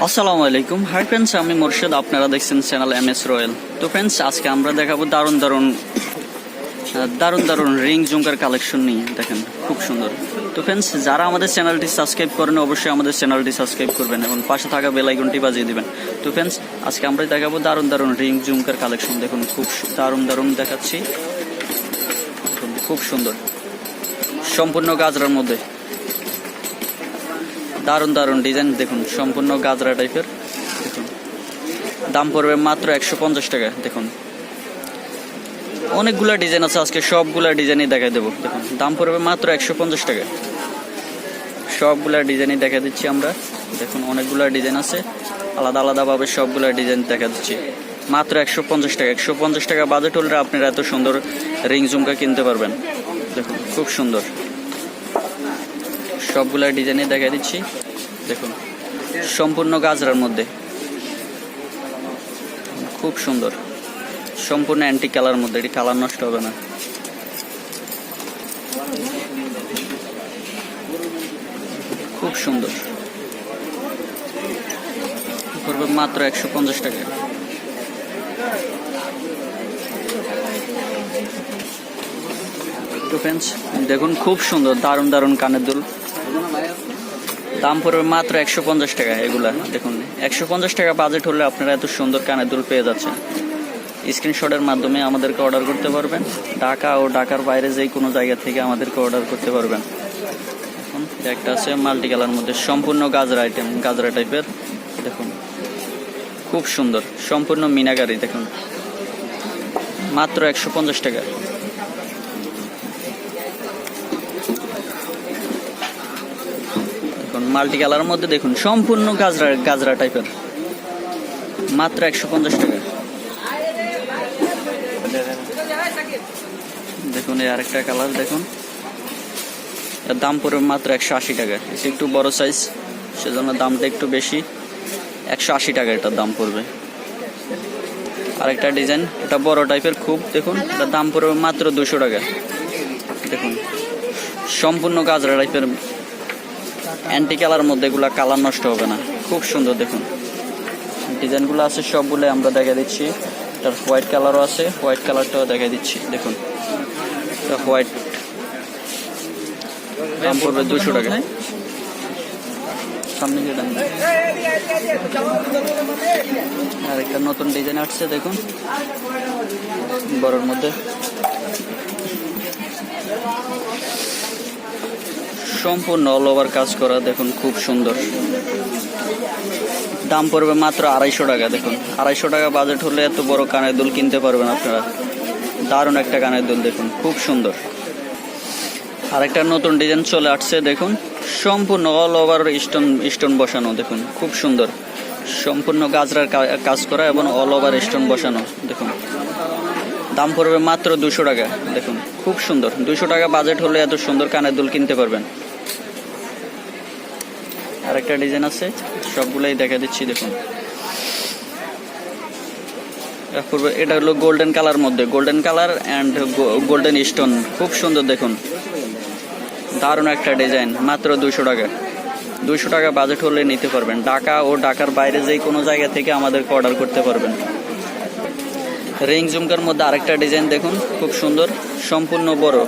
আসসালামু আলাইকুম। Hi friends, আমি মোর্শেদ, আপনারা দেখছেন চ্যানেল MS রয়্যাল। তো ফ্রেন্ডস, আজকে আমরা দেখাবো দারুণ দারুণ রিং ঝুমকার কালেকশন নিয়ে। দেখেন খুব সুন্দর। তো ফ্রেন্ডস, যারা আমাদের চ্যানেলটি সাবস্ক্রাইব করেন অবশ্যই আমাদের চ্যানেলটি সাবস্ক্রাইব করবেন এবং পাশে থাকা বেল আইকনটি বাজিয়ে দিবেন। তো ফ্রেন্ডস, আজকে আমরা দেখাবো দারুণ রিং ঝুমকার কালেকশন। দেখুন খুব দারুণ দেখাচ্ছি। খুব সুন্দর, সম্পূর্ণ গাজরার মধ্যে দারুণ ডিজাইন। দেখুন সম্পূর্ণ গাজরা টাইপের। দেখুন দাম পড়বে মাত্র 150 টাকা। দেখুন অনেকগুলা ডিজাইন আছে, আজকে সবগুলা ডিজাইনই দেখাই দেবো। দেখুন দাম পড়বে মাত্র 150 টাকা। সবগুলা ডিজাইনই দেখা দিচ্ছি আমরা। দেখুন অনেকগুলা ডিজাইন আছে, আলাদাভাবে সবগুলা ডিজাইন দেখা দিচ্ছি মাত্র 150 টাকা। 150 টাকা বাজেট হলে আপনারা এত সুন্দর রিং ঝুমকা কিনতে পারবেন। দেখুন খুব সুন্দর, সবগুলা ডিজাইনে দেখা দিচ্ছি। দেখুন সম্পূর্ণ গাজরার মধ্যে খুব সুন্দর, সম্পূর্ণ অ্যান্টিক কালার মধ্যে, এটি কালার নষ্ট হবে না। খুব সুন্দর, করবে মাত্র 150 টাকা। তো ফ্রেন্ডস দেখুন খুব সুন্দর দারুণ কানের দুল। দাম পড়বে মাত্র 150 টাকা। এগুলা দেখুন 150 টাকা বাজেট হলে আপনারা এত সুন্দর কানের দুল পেয়ে যাচ্ছেন। স্ক্রিনশটের মাধ্যমে আমাদেরকে অর্ডার করতে পারবেন। ঢাকা ও ঢাকার বাইরে যে কোনো জায়গা থেকে আমাদেরকে অর্ডার করতে পারবেন। দেখুন একটা আছে মাল্টি কালার মধ্যে, সম্পূর্ণ গাজরা টাইপের। দেখুন খুব সুন্দর, সম্পূর্ণ মিনাকারি। দেখুন মাত্র 150 টাকা। মাল্টি কালারের মধ্যে দেখুন সম্পূর্ণ গাজরা টাইপের, মাত্র 150 টাকা। দেখুন এই আরেকটা কালার, দেখুন এর দাম পড়বে মাত্র 180 টাকা। একটু বড় সাইজ, সেজন্য দামটা একটু বেশি। 180 টাকা এটার দাম পড়বে। আরেকটা ডিজাইন, এটা বড় টাইপের খুব। দেখুন এটার দাম পড়বে মাত্র 200 টাকা। দেখুন সম্পূর্ণ গাজরা টাইপের অ্যান্টি কালার মধ্যে, এগুলা কালার নষ্ট হবে না। খুব সুন্দর দেখুন ডিজাইনগুলো আছে সবগুলো আমরা দেখা দিচ্ছি। এটার হোয়াইট কালারও আছে, হোয়াইট কালারটাও দেখা দিচ্ছি। দেখুন এটা হোয়াইট, দাম পড়বে 200 টাকা। সামনে আর একটা নতুন ডিজাইন আসছে, দেখুন বড়র মধ্যে সম্পূর্ণ অল ওভার কাজ করা। দেখুন খুব সুন্দর, দাম পড়বে মাত্র 250 টাকা। দেখুন 250 টাকা বাজেট হলে এত বড় কানের দুল কিনতে পারবেন আপনারা। দারুণ একটা কানের দুল, দেখুন খুব সুন্দর। আরেকটা নতুন ডিজাইন চলে আসছে, দেখুন সম্পূর্ণ অল ওভার স্টোন বসানো। দেখুন খুব সুন্দর, সম্পূর্ণ গাজরার কাজ করা এবং অল ওভার স্টোন বসানো। দেখুন দাম পড়বে মাত্র 200 টাকা। দেখুন খুব সুন্দর, 200 টাকা বাজেট হলে এত সুন্দর কানের দুল কিনতে পারবেন। আরেকটা ডিজাইন আছে, সবগুলাই দেখা দিচ্ছি। দেখুন এটা হলো গোল্ডেন কালার মধ্যে, golden colour and golden stone. খুব সুন্দর, দেখুন দারুণ একটা ডিজাইন, মাত্র 200 টাকা। 200 টাকা বাজেট হলে নিতে পারবেন। ঢাকা ও ঢাকার বাইরে যে কোনো জায়গা থেকে আমাদেরকে অর্ডার করতে পারবেন। রিং ঝুমকার মধ্যে আরেকটা ডিজাইন দেখুন খুব সুন্দর, সম্পূর্ণ বড়,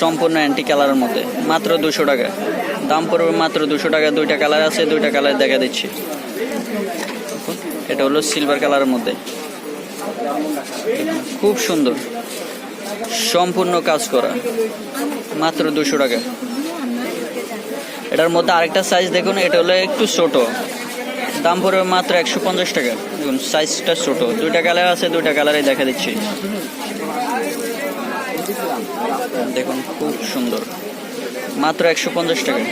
সম্পূর্ণ অ্যান্টি কালারের মধ্যে, মাত্র 200 টাকা। দাম পড়বে মাত্র 200 টাকা। দুইটা কালার আছে, দুইটা কালার দেখা দিচ্ছি। এটা হলো সিলভার কালারের মধ্যে, খুব সুন্দর, সম্পূর্ণ কাজ করা, মাত্র 200 টাকা। এটার মধ্যে আরেকটা সাইজ দেখুন, এটা হলো একটু ছোট, দাম পড়বে মাত্র 150 টাকা। দেখুন সাইজটা ছোট, দুইটা কালার আছে, দুইটা কালারে দেখা দিচ্ছি। দেখুন খুব সুন্দর, মাত্র 150 টাকা।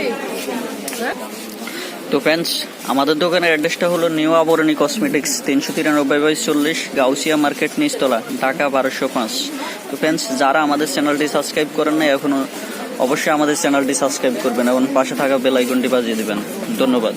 তো ফ্রেন্ডস, আমাদের দোকানের অ্যাড্রেসটা হলো নিউ আবরণী কসমেটিক্স, 393/40, গাউসিয়া মার্কেট, নিচতলা, ঢাকা 1205। তো ফ্রেন্ডস, যারা আমাদের চ্যানেলটি সাবস্ক্রাইব করেন না এখনো, অবশ্যই আমাদের চ্যানেলটি সাবস্ক্রাইব করবেন এবং পাশে থাকা বেল আইকনটি বাজিয়ে দিবেন। ধন্যবাদ।